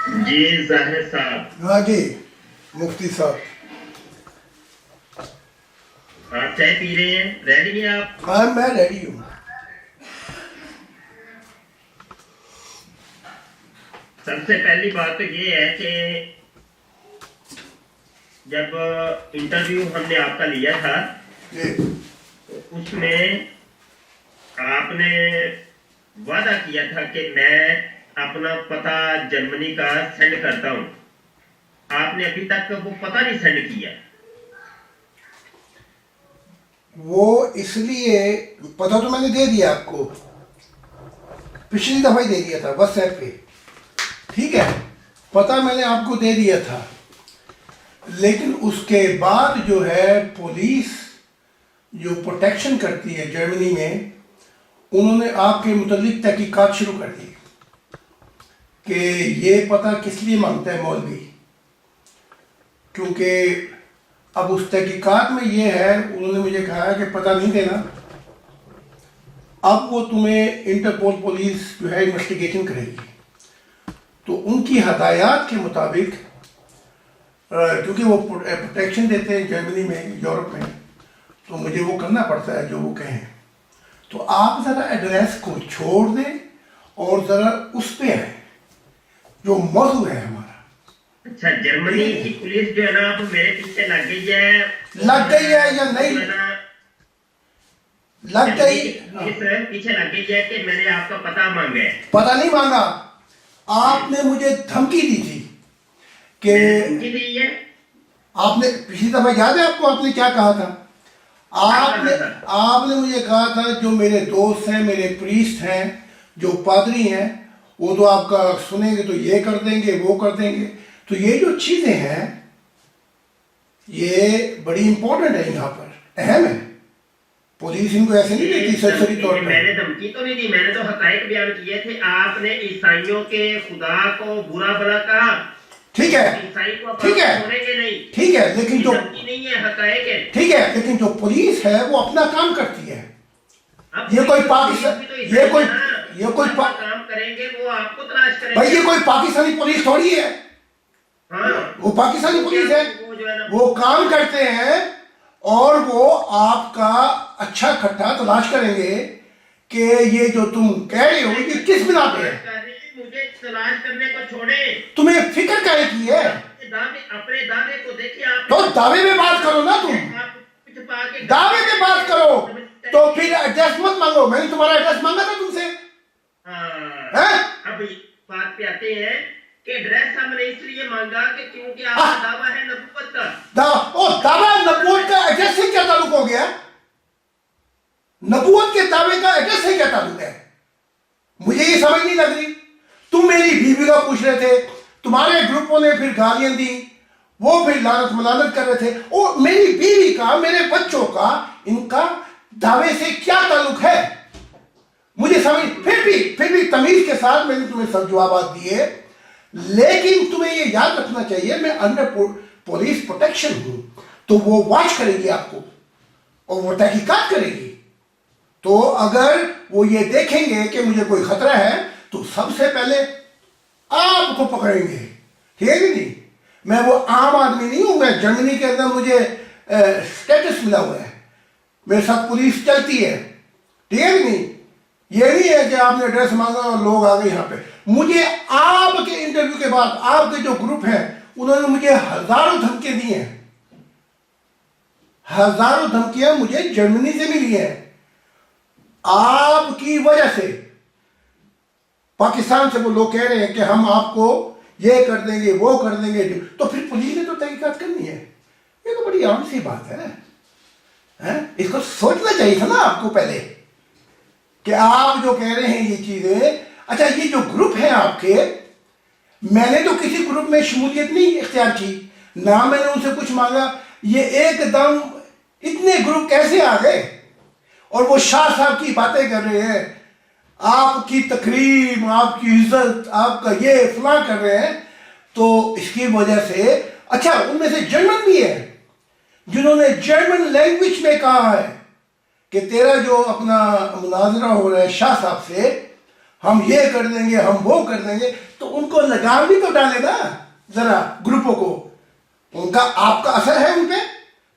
जी जाहिर साहब। हाँ जी, मुफ्ती साहब। आप चाय पी रहे हैं? रेडी हैं आप? हाँ, मैं रेडी हूँ। सबसे पहली बात तो ये है कि जब इंटरव्यू हमने आपका लिया था जी। तो उसमें आपने वादा किया था कि मैं अपना पता जर्मनी का सेंड करता हूँ। आपने अभी तक वो पता नहीं सेंड किया। वो इसलिए पता तो मैंने दे दिया आपको, पिछली दफा ही दे दिया था व्हाट्सएप पे। ठीक है, पता मैंने आपको दे दिया था, लेकिन उसके बाद जो है पुलिस जो प्रोटेक्शन करती है जर्मनी में, उन्होंने आपके मुतालिक तहकीकात शुरू कर दी कि ये पता किस लिए मांगता है मौलवी। क्योंकि अब उस तहकीकात में ये है, उन्होंने मुझे कहा है कि पता नहीं देना, अब वो तुम्हें इंटरपोल पुलिस जो है इन्वेस्टिगेशन करेगी। तो उनकी हदायत के मुताबिक, क्योंकि वो प्रोटेक्शन देते हैं जर्मनी में, यूरोप में, तो मुझे वो करना पड़ता है जो वो कहें। तो आप ज़रा एड्रेस को छोड़ दें और ज़रा उस पे आए जो मौजू है हमारा। अच्छा, जर्मनी की पुलिस जो है ना, अब मेरे पीछे लग गई है या नहीं लग गई? पुलिस पीछे लग गई है कि मैंने आपका पता मांगा है। पता नहीं मांगा, आपने मुझे धमकी दी थी कि धमकी दी है। आपने पिछली दफा याद है आपको, आपने क्या कहा था? आपने मुझे कहा था जो मेरे दोस्त हैं, मेरे प्रीस्ट हैं, जो पादरी हैं, वो तो आपका सुनेंगे तो ये कर देंगे, वो कर देंगे। तो ये जो चीजें हैं ये बड़ी इंपॉर्टेंट है, यहाँ पर अहम है। पुलिस इनको ऐसे नहीं देती सरसरी तौर पर। मैंने धमकी तो नहीं दी, मैंने तो हकायक बयान किए थे। आपने ईसाइयों के खुदा को बुरा भला कहा। ठीक है, ईसाई को ठीक है, छोड़ेंगे नहीं। ठीक है, लेकिन जो धमकी नहीं है, हकायक है। ठीक है, लेकिन जो पुलिस है वो अपना काम करती है। ये कोई पाकिस्तान, ये कोई काम करेंगे वो आपको तलाश करेंगे। भाई, ये कोई पाकिस्तानी पुलिस थोड़ी है। हाँ, वो पाकिस्तानी पुलिस है, वो काम करते हैं और वो आपका अच्छा खट्टा तलाश करेंगे कि ये जो तुम कह रहे हो ये किस बिना पे है। मुझे तलाश करने को छोड़े, तुम्हें फिक्र काहे की है? अपने दावे को देखिए आप। तो दावे में बात करो ना, तुम दावे में बात करो, तो फिर एड्रेस मत मांगो। मैंने तुम्हारा एड्रेस मांगा था तुमसे। अब बात पे आते हैं कि एड्रेस हमने इसलिए मांगा कि क्योंकि आपका दावा है नबूवत का। दावा नबूवत का एड्रेस से क्या ताल्लुक हो गया? नबूवत के दावे का एड्रेस से क्या ताल्लुक है? मुझे ये समझ नहीं लग रही। तुम मेरी बीवी का पूछ रहे थे, तुम्हारे ग्रुपों ने फिर गालियां दी, वो फिर लानत मलानत कर रहे थे। और मेरी बीवी का, मेरे बच्चों का, इनका दावे से क्या ताल्लुक है? मुझे समझ, फिर भी तमीज के साथ मैंने तुम्हें सब जवाब दिए, लेकिन तुम्हें ये याद रखना चाहिए मैं अंडर पुलिस प्रोटेक्शन हूं, तो वो वॉच करेगी आपको और वो तहकीकात करेगी। तो अगर वो ये देखेंगे कि मुझे कोई खतरा है तो सबसे पहले आपको पकड़ेंगे। ठीक है कि नहीं? मैं वो आम आदमी नहीं हूं, मैं जर्मनी के अंदर मुझे स्टेटस मिला हुआ है, मेरे साथ पुलिस चलती है। ठीक है कि नहीं? ये नहीं है कि आपने एड्रेस मांगा और लोग आ गए यहाँ पे। मुझे आपके इंटरव्यू के बाद आपके जो ग्रुप है उन्होंने मुझे हजारों धमकियां दी हैं, हजारों धमकियां मुझे जर्मनी से मिली हैं आपकी वजह से। पाकिस्तान से वो लोग कह रहे हैं कि हम आपको ये कर देंगे, वो कर देंगे, तो फिर पुलिस ने तो तहकीकात करनी है। ये तो बड़ी आम सी बात है? इसको सोचना चाहिए था ना आपको पहले कि आप जो कह रहे हैं ये चीजें। अच्छा, ये जो ग्रुप है आपके, मैंने तो किसी ग्रुप में शमूलियत नहीं इख्तियार की, ना मैंने उनसे कुछ मांगा। ये एकदम इतने ग्रुप कैसे आ गए? और वो शाह साहब की बातें कर रहे हैं, आपकी तकरीम, आपकी इज्जत, आपका ये फला कर रहे हैं। तो इसकी वजह से, अच्छा, उनमें से जर्मन भी है जिन्होंने जर्मन लैंग्वेज में कहा है कि तेरा जो अपना मुनाजरा हो रहा है शाह साहब से, हम ये कर देंगे, हम वो कर देंगे, तो उनको लगाम भी तो डाले ना जरा ग्रुपों को। उनका आपका असर है उनपे,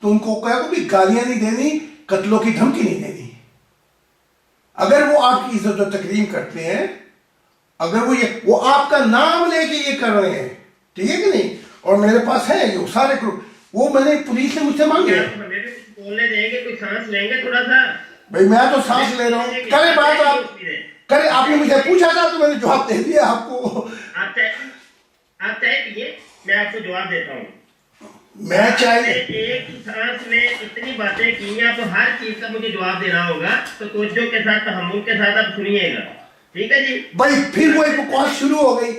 तो उनको कहो भी गालियां नहीं देनी, कत्लों की धमकी नहीं देनी। अगर वो आपकी इज्जत और तकरीम करते हैं, अगर वो आपका नाम लेके ये कर रहे हैं, ठीक है कि नहीं, और मेरे पास है ये सारे ग्रुप, वो मैंने पुलिस ने मुझसे मांगे। बोलने देंगे, कोई सांस लेंगे थोड़ा सा। भाई मैं तो सांस ले रहा हूँ, करे बात आप करे। आपने मुझे पूछा था तो मैंने जवाब दे दिया आपको। आप चाय पिए, मैं आपको जवाब देता हूँ। मैं चाय एक ही सांस में इतनी बातें की हैं, आपको हर चीज का मुझे जवाब देना होगा, तो तवज्जो के साथ, तहम्मुल के साथ आप सुनिएगा, ठीक है जी। भाई फिर वो एक बकवास शुरू हो गई।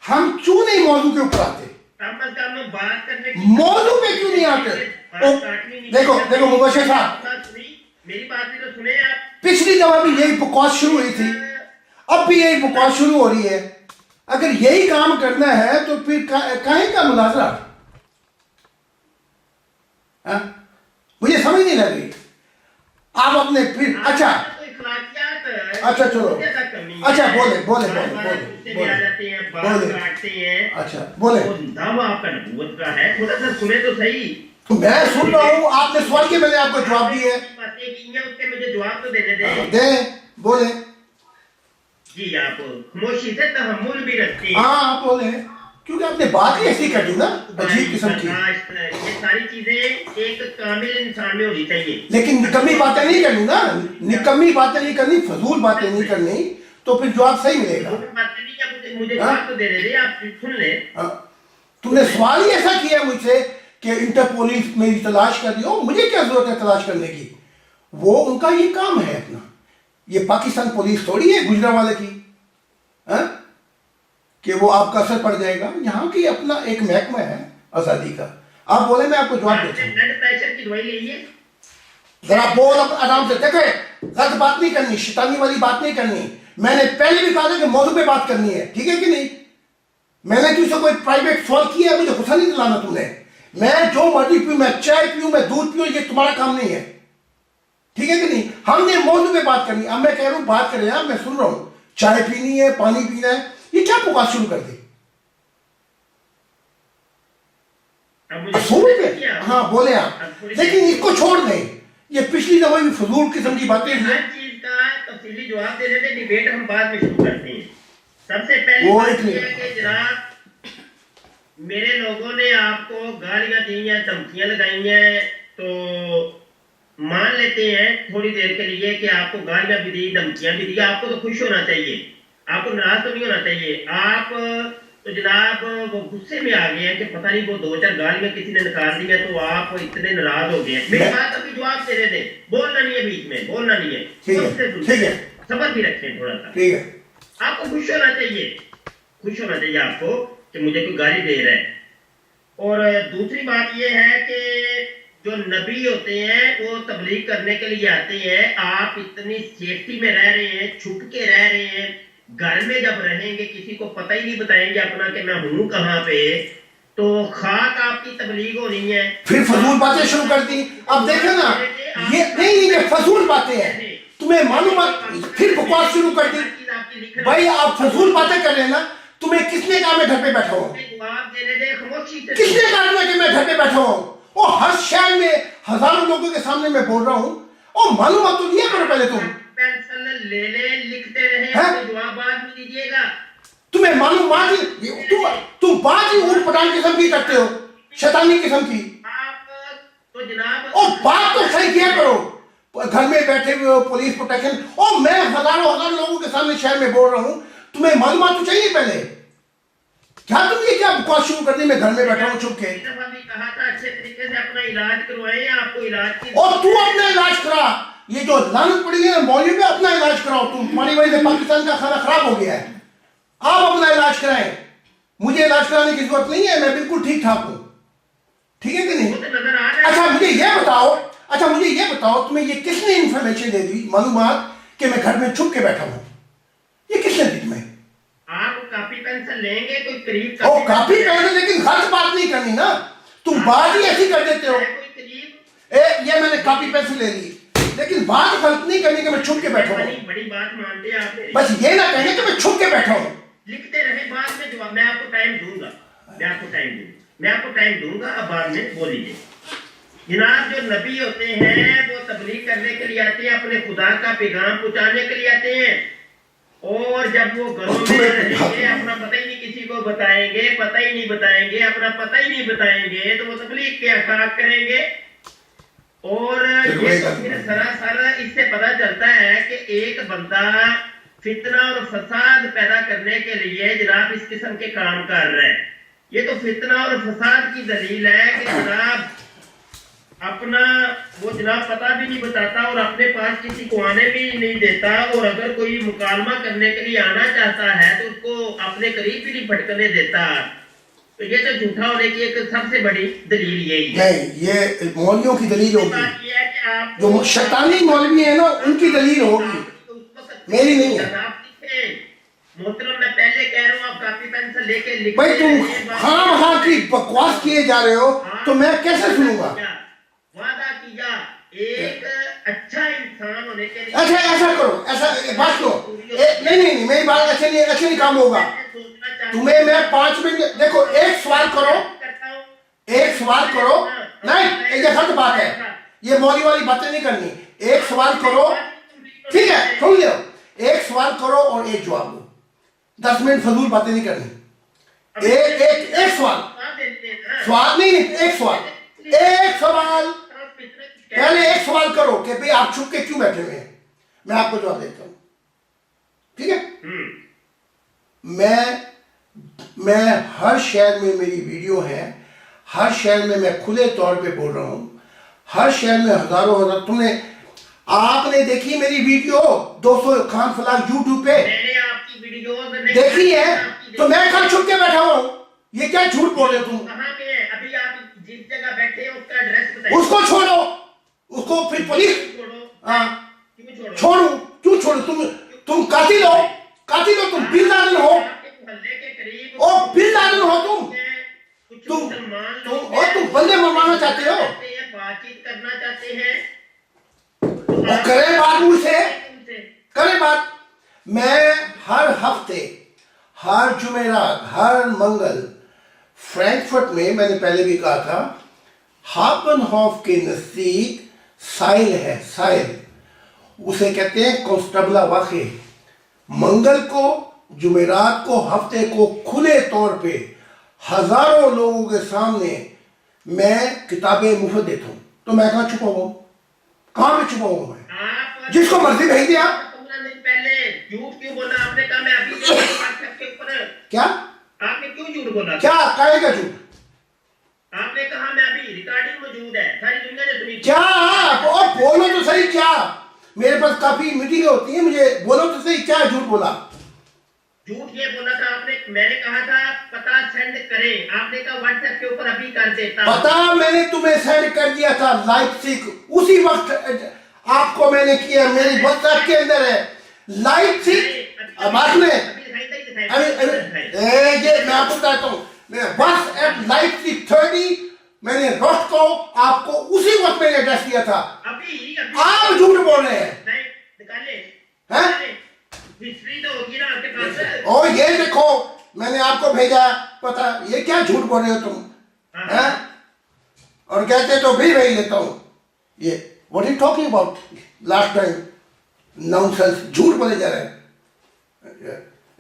हम क्यों नहीं मौजू के ऊपर आते? कम से कम बात करने की मौजू पे क्यों नहीं आते? देखो मुबशिर साहब, मेरी बात भी तो सुने आप। पिछली दफा भी यही बकवास शुरू हुई थी, अब भी यही बकवास शुरू हो रही है। अगर यही काम करना है तो फिर काहे का मुनाजरा? मुझे समझ नहीं लग रही। आप अपने फिर अच्छा चलो, अच्छा बोले अच्छा बोले। दावा आपका नबूवत का है, थोड़ा सा सुने तो सही। मैं सुन रहा हूँ, आपने सवाल के मैंने आपको जवाब दिए हैं। बातें की हैं, उसके मुझे जवाब तो देने दें। बोले जी। आप खामोशी से तहम्मुल भी रखते हैं। हाँ आप बोले, क्योंकि आपने बात ही ऐसी कर दी ना, अजीब किस्म की। ये सारी चीजें एक कामिल इंसान में होनी चाहिए। लेकिन निकम्मी बातें नहीं करनी ना, निकम्मी बातें नहीं करनी, फजूल बातें नहीं करनी, तो फिर जवाब सही मिलेगा। मुझे जवाब तो दे रहे, आप सुन ले। तुमने सवाल ही ऐसा किया मुझसे कि इंटरपोलिस मेरी तलाश कर दियो। मुझे क्या जरूरत है तलाश करने की? वो उनका ये काम है अपना। ये पाकिस्तान पुलिस थोड़ी है गुजरांवाले की, कि वो आपका असर पड़ जाएगा। यहाँ की अपना एक महकमा है आजादी का। आप बोले, मैं आपको जवाब देता हूँ। ब्लड प्रेशर की दवाई लीजिए जरा, बोल आराम से। देखो गलत बात नहीं करनी, शैतानी वाली बात नहीं करनी। मैंने पहले भी कहा था कि मौजू पे बात करनी है, ठीक है कि नहीं? मैंने तुझसे कोई प्राइवेट सवाल किया है, मुझे गुस्सा नहीं दिलाना तुमने। मैं जो मर्जी पीऊं, मैं चाय पीऊं, मैं दूध पीऊं, ये तुम्हारा काम नहीं है, ठीक है कि नहीं? हमने मौजू पे बात करनी। अब मैं कह रहा हूं बात करें, यार मैं सुन रहा हूं। चाय पीनी है, पानी पीना है, ये क्या बकवास शुरू कर दी? हाँ बोले आप, लेकिन इसको छोड़ दें। ये पिछली दफा भी फजूल किस्म की बातें हर चीज का तफसीली जवाब देने से डिबेट हम बाद में शुरू करते हैं। सबसे पहले बात यह है कि जनाब, मेरे लोगों ने आपको गालियां दी हैं, धमकियां लगाई हैं, तो मान लेते हैं थोड़ी देर के लिए कि आपको गालियां भी दी, धमकियां भी दी। आपको तो खुश होना चाहिए, आपको नाराज तो नहीं होना चाहिए। आप तो जनाब वो गुस्से में आ गए हैं कि पता नहीं वो 2-4 गालियां किसी ने निकाल दी है, तो आप इतने नाराज हो गए हैं। मेरी बात अभी जवाब दे रहे थे, बोलना नहीं है बीच में, बोलना नहीं है, ठीक है, सबर भी रखें थोड़ा सा, ठीक है। आपको खुश होना चाहिए, खुश होना चाहिए आपको कि मुझे कोई गाली दे रहा है। और दूसरी बात यह है कि जो नबी होते हैं वो तबलीग करने के लिए आते हैं। आप इतनी सेफ्टी में रह रहे हैं, छुप के रह रहे हैं, घर में जब रहेंगे किसी को पता ही नहीं बताएंगे अपना कि मैं हूं कहां पे, तो खाक आपकी तबलीग होनी है। फिर फजूल बातें शुरू कर दी। अब देखो ना, ये नहीं फजूल बातें हैं, तुम्हें मालूम, फिर बकवास शुरू कर दी। भाई आप फजूल बातें कर रहे हैं ना, तुम्हें किसने कहा मैं घर पे बैठा हूँ? किसने कहा कि मैं घर पे बैठा हूँ? और हर शहर में हजारों लोगों के सामने मैं बोल रहा हूँ। और मालूम तो लिया करो पहले तुम। पेंसिल ले ले, लिखते रहे, जवाब बाद में दीजिएगा। तुम्हें मालूम तुम बात ही ऊट पटांग किस्म की करते हो, शैतानी किस्म की। आप तो जनाब, और बात तो सही किया करो। घर में बैठे हुए हो, पुलिस प्रोटेक्शन, और मैं हजारों लोगों के सामने शहर में बोल रहा हूँ। तुम्हें मालूम तो चाहिए पहले। क्या तुम ये क्या बकवास शुरू कर दी? मैं घर में बैठा हूँ छुप के। कहा था अच्छे तरीके से अपना इलाज करवाएं, आपको इलाज की। और तू अपना इलाज करा। ये जो लानत पड़ी है मौलवी पे, अपना इलाज कराओ। तुम्हारी वजह से पाकिस्तान का खाना खराब हो गया है। आप अपना इलाज कराएं, मुझे इलाज कराने की जरूरत नहीं है, मैं बिल्कुल ठीक ठाक हूँ, ठीक है कि नहीं? अच्छा मुझे ये बताओ, तुम्हें ये किसने इंफॉर्मेशन दे दी, मालूमात, कि मैं घर में छुप के बैठा हूँ? ये किसने दी तुम्हें? आप कॉपी पेंसिल लेंगे, कोई करीब कॉपी पेंसिल, लेकिन गलत बात नहीं करनी ना। तुम बात ही ऐसी कर देते हो। ये मैंने कॉपी पेंसिल ले ली, लेकिन बात गलत नहीं करनी कि मैं छुप के बैठा हूँ। बड़ी बात मानते हैं आप, बस ये ना कहने कि मैं छुप के बैठा हूँ। लिखते रहे, बाद में जवाब मैं आपको टाइम दूंगा, मैं आपको टाइम दूंगा, अब बाद में बोल लीजिए। जनाब, जो नबी होते हैं वो तबलीग करने के लिए आते हैं, अपने खुदा का पैगाम पहुंचाने के लिए आते हैं, और जब वो घरों में रहेंगे अपना पता ही नहीं किसी को बताएंगे, अपना पता ही नहीं बताएंगे, तो वो तबलीग के अखाक करेंगे। और ये तो फिर सरासर इससे पता चलता है कि एक बंदा फितना और फसाद पैदा करने के लिए जनाब इस किस्म के काम कर रहा है। ये तो फितना और फसाद की दलील है कि जनाब अपना वो जनाब पता भी नहीं बताता और अपने पास किसी को आने भी नहीं देता, और अगर कोई मुकालमा करने के लिए आना चाहता है तो उसको अपने करीब भी नहीं भटकने देता। तो ये तो झूठा होने की एक सबसे बड़ी दलील यही है। नहीं, ये मौलवियों की दलील होगी, बात ये है कि आप जो शैतानी मौलवी है ना उनकी दलील होगी, मेरी नहीं है। मोहतरम, मैं पहले कह रहा हूँ आप कापी पेन से लेके लिख भाई तुम हाँ की बकवास किए जा रहे हो, तो मैं कैसे सुनूंगा? वादा किया एक अच्छा इंसान होने के लिए। अच्छा ऐसा करो, ऐसा एक बात करो, नहीं मेरी बात ऐसे नहीं काम होगा। तुम्हें मैं 5 मिनट, देखो एक सवाल करो, नहीं ये गलत बात है, ये मौली वाली बातें नहीं करनी। एक सवाल करो, ठीक है, सुन लो, एक सवाल करो और एक जवाब दो, 10 मिनट फजूल बातें नहीं करनी। एक सवाल नहीं, एक सवाल पहले एक सवाल करो कि भाई आप छुप के क्यों बैठे हुए हैं, मैं आपको जवाब देता हूं, ठीक है? मैं हर शहर में मेरी वीडियो है, हर शहर में मैं खुले तौर पे बोल रहा हूं, हर शहर में हजारों तुमने आपने देखी मेरी वीडियो 200 खान फलाक यूट्यूब पे मैंने आपकी वीडियो देखी है, तो मैं कल छुप के बैठा हुआ हूं। ये क्या झूठ बोल रहे तुम? कहां पे है अभी आप जिस जगह बैठे हैं उसका एड्रेस बताइए। उसको छोड़ो, उसको फिर पुलिस छोड़ू, क्यों छोड़ू? तुम कातिल हो तुम, बिन लादेन हो, ओ बिन लादेन हो तुम बंदे मरवाना चाहते हो, बातचीत करना चाहते हैं, और करे बात मुझसे, करे बात। मैं हर हफ्ते, हर जुमेरात, हर मंगल फ्रैंकफर्ट में, मैंने पहले भी कहा था, हाफनहॉफ के नजदीक साइल है, साइल उसे कहते हैं कॉन्स्टेबला वाक़े। मंगल को, जुमेरात को, हफ्ते को खुले तौर पे हजारों लोगों के सामने मैं किताबें मुफ्त देता हूं। तो मैं कहां छुपा हुआ हूं? कहां पे छुपा हुआ मैं? जिसको मर्जी भेज दिया। 15 दिन पहले झूठ क्यों बोला आपने? कहा मैं अभी के ऊपर क्या आपने क्यों झूठ बोला? क्या कहेगा झूठ? आपने कहा मैं अभी रिकॉर्डिंग मौजूद है, सारी दुनिया ने सुनी। क्या? और बोलो तो सही, क्या? मेरे पास काफी मीटिंग होती है, मुझे बोलो तो सही, क्या झूठ बोला? झूठ ये बोला था आपने, मैंने कहा था पता सेंड करें, आपने कहा व्हाट्सएप के ऊपर अभी कर देता। पता मैंने तुम्हें सेंड कर दिया था लाइप्जिग, उसी वक्त आपको मैंने किया, मेरी व्हाट्सएप के अंदर है लाइप्जिग। बाद में ये मैं आपको बताता हूँ, व्हाट्सएप लाइप्जिग 30 मैंने रोस्ट को आपको उसी वक्त मैंने एड्रेस दिया था। अभी आप झूठ बोल रहे हैं, हिस्ट्री तो होगी ना आपके पास। और ये देखो मैंने आपको भेजा पता, ये क्या झूठ बोल रहे हो तुम? हैं? और कहते तो भी भेज देता हूं। ये what is talking about last time, nonsense, झूठ बोले जा रहे हैं।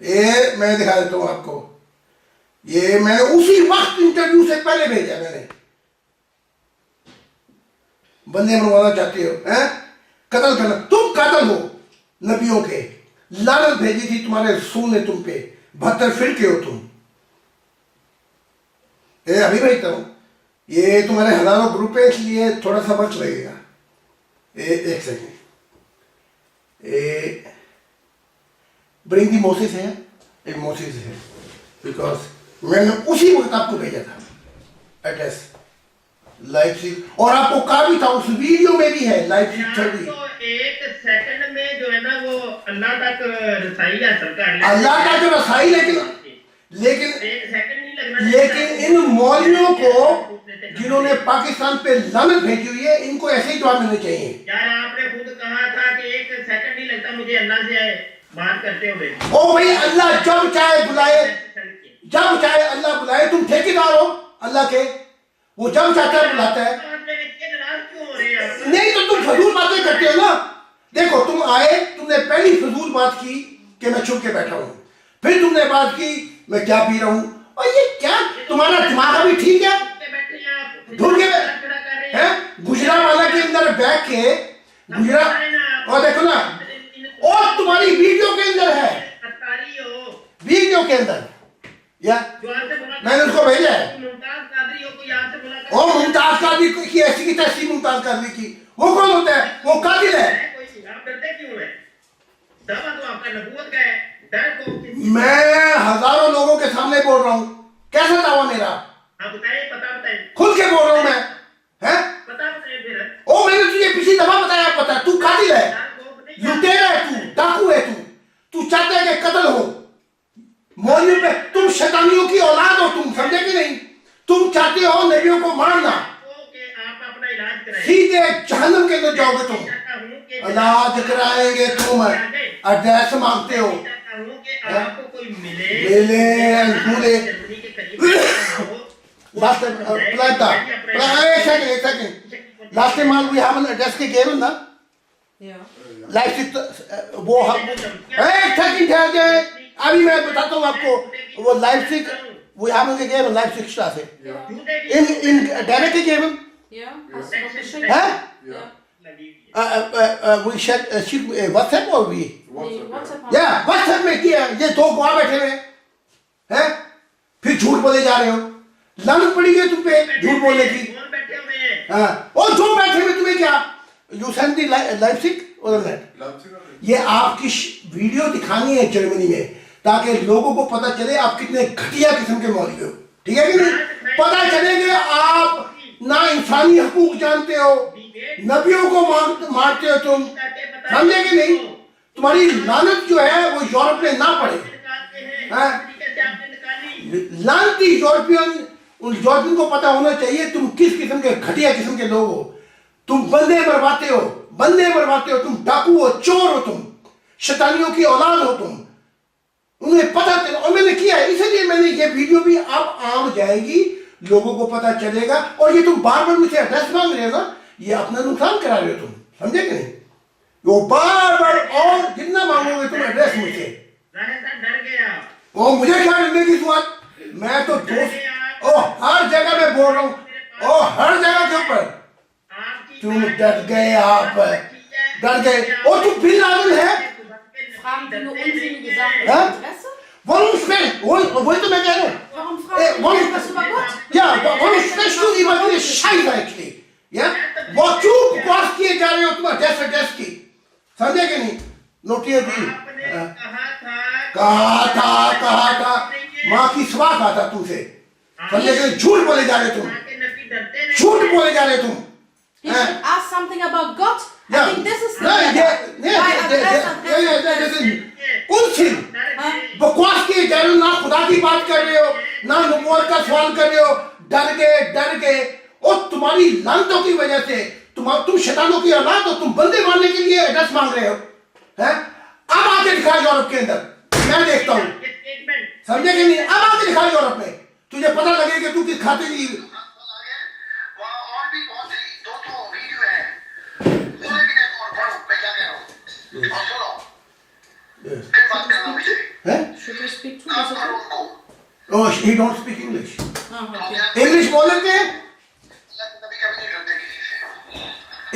ये मैं दिखा देता हूं आपको, ये मैंने उसी वक्त इंटरव्यू से पहले भेजा। मैंने बंदे मरवाना चाहते हो, हैं? कत्ल करना, तुम कातिल हो नबियों के, लानत भेजी थी तुम्हारे रसूल ने तुम पे, 72 फिरके हो तुम। ये अभी भेजता हूं, ये तुम्हारे हजारों ग्रुप है, इसलिए थोड़ा सा वक्त लगेगा। एक सेकेंड, ब्रिंग दी मोसेस है, एक मोसेस है, बिकॉज मैंने उसी वक्त आपको भेजा था एड्रेस लाइप्जिग, और आपको कहा भी था, उस वीडियो में भी है लाइप्जिग 30। एक सेकंड में जो है ना वो अल्लाह तक रसाई हासिल कर ले, अल्लाह तक रसाई, लेकिन एक सेकंड नहीं लेकिन इन मौलवियों को जिन्होंने पाकिस्तान पे लानत भेजी हुई है, इनको ऐसे ही जवाब मिलने चाहिए। यार आपने खुद कहा था कि एक सेकंड नहीं लगता मुझे अल्लाह से बात करते हुए। ओ भाई, अल्लाह जब चाहे बुलाए, जब चाहे अल्लाह बुलाए। तुम ठेकेदार हो अल्लाह के, वो जब चाहता है बुलाता है। नहीं तो तुम फजूल बातें करते हो ना। देखो, तुम आए, तुमने पहली फजूल बात की कि मैं छुप के बैठा हूं, फिर तुमने बात की मैं क्या पी रहा हूं। और ये क्या, तुम्हारा दिमाग अभी ठीक है? ढूंढ के हैं गुजरावाला के अंदर बैठ के गुजरा, और देखो ना, और तुम्हारी वीडियो के अंदर है, वीडियो के अंदर, या मैंने उसको भेजा है। और मुमताज कादरी की ऐसी की तैसी मुमताज कादरी की, वो कौन होता है? वो कातिल है। मैं हजारों लोगों के सामने बोल रहा हूँ, कैसा दावा मेरा? खुल के बोल रहा हूँ मैं, हैं? ओ, मैंने तुझे पिछली दफा बताया, पता तू कातिल है, लुटेरा है, तू डाकू है, तू चाहता है कि कत्ल हो मौलवी पे। तुम शैतानियों की औलाद हो, तुम समझे कि नहीं? तुम चाहते हो नबियों को मारना, सीधे जहन्नम के अंदर जाओगे तुम। इलाज कराएंगे, तुम एड्रेस मांगते हो, मिले last time last time we have an address के gave ना, लाइफ वो हम एक सेकंड ठहर जाए, अभी मैं बताता हूँ आपको। वो लाइफ सिक वो हम के गेम लाइफ सिक स्टार से इन डायरेक्ट के गेम है। we should shoot WhatsApp or we WhatsApp में किया। ये दो गुआ बैठे हुए हैं, फिर झूठ बोले जा रहे हो, लानत पड़ी है तुम पे झूठ बोलने की। हाँ, और जो बैठे हुए तुम्हें क्या, यू सेंड दी लाइफ सिक और ये आपकी वीडियो दिखानी है जर्मनी में, ताकि लोगों को पता चले आप कितने घटिया किस्म के मौलवी हो, ठीक है कि नहीं? पता चलेगा आप ना इंसानी हकूक जानते हो, नबियों को मारते हो तुम, समझे कि नहीं? तुम्हारी लानत जो है वो यूरोप में ना पड़े। लानती यूरोपियन, उन यूरोपियन को पता होना चाहिए तुम किस किस्म के घटिया किस्म के लोग हो। तुम बंदे मरवाते हो, तुम डाकू हो, चोर हो, तुम शैतानियों की औलाद हो तुम। उन्हें पता चला, और मैंने किया, इसलिए मैंने ये वीडियो भी अब आम जाएगी, लोगों को पता चलेगा। और ये तुम बार बार मुझे एड्रेस मांग रहे हो ना, ये अपना नुकसान करा रहे हो तुम, समझे कि नहीं? वो बार बार और जितना मांगोगे तुम एड्रेस मुझसे, ओ मुझे क्या मिलने की बात? मैं तो दोस्त, ओ हर जगह में बोल रहा हूँ, ओ हर जगह के ऊपर तुम डर गए, आप डर गए। और तुम बिन लादेन है, warum तो मैं कह रहा हूँ, warum sprichst du über diese Scheiße eigentlich? या वो क्यों बकवास किए जा रहे हो तुम एड्रेस की, समझे कि नहीं? नोटिया दी कहा था माँ की सवा कहा था तुमसे, समझे कि नहीं? झूठ बोले जा रहे तुम, झूठ बोले जा रहे तुम। He should ask something about God. Yeah. I think this is the बकवास किए जा रहे हो, ना खुदा की बात कर रहे हो, ना नबूवत का सवाल कर रहे हो, डर गए। और तुम्हारी लानतों की वजह से तुम शैतानों की औलाद हो, तुम बंदे मारने के लिए एड्रेस मांग रहे हो, हैं? अब आके दिखा यूरोप के अंदर, मैं देखता हूँ, समझे कि नहीं? अब आके दिखा यूरोप में, तुझे पता लगे कि तू किस खाते की। Should we speak to you? Oh, he don't speak English. Okay. English बोल लेते हैं?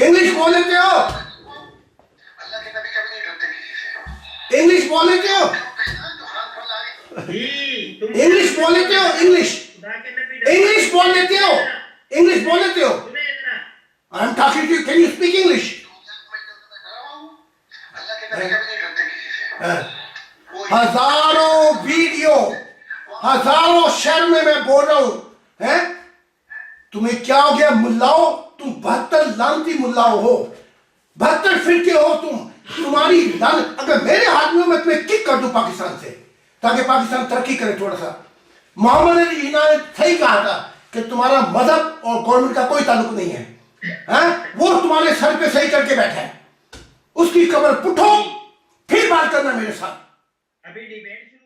English बोल लेते हो? English बोल लेते हो? English बोल लेते हो? English बोल लेते हो? English बोल लेते हो? I'm talking to you. Can you speak English? हजारों वीडियो, हजारों शहर में मैं बोल रहा हूं, हैं? तुम्हें क्या हो गया मुल्लाओ? तुम 72 लानती मुल्लाओ हो, 72 फिरके हो तुम। तुम्हारी लानत, अगर मेरे हाथ में मैं तुम्हें किक कर दूं पाकिस्तान से, ताकि पाकिस्तान तरक्की करे थोड़ा सा, मोहम्मद अली जिन्ना ने सही कहा था कि तुम्हारा मजहब और गवर्नमेंट का कोई ताल्लुक नहीं है, हैं? वो तुम्हारे सर पे सही करके बैठा है, उसकी कब्र पुठो, फिर बात करना मेरे साथ। अभी डिबेट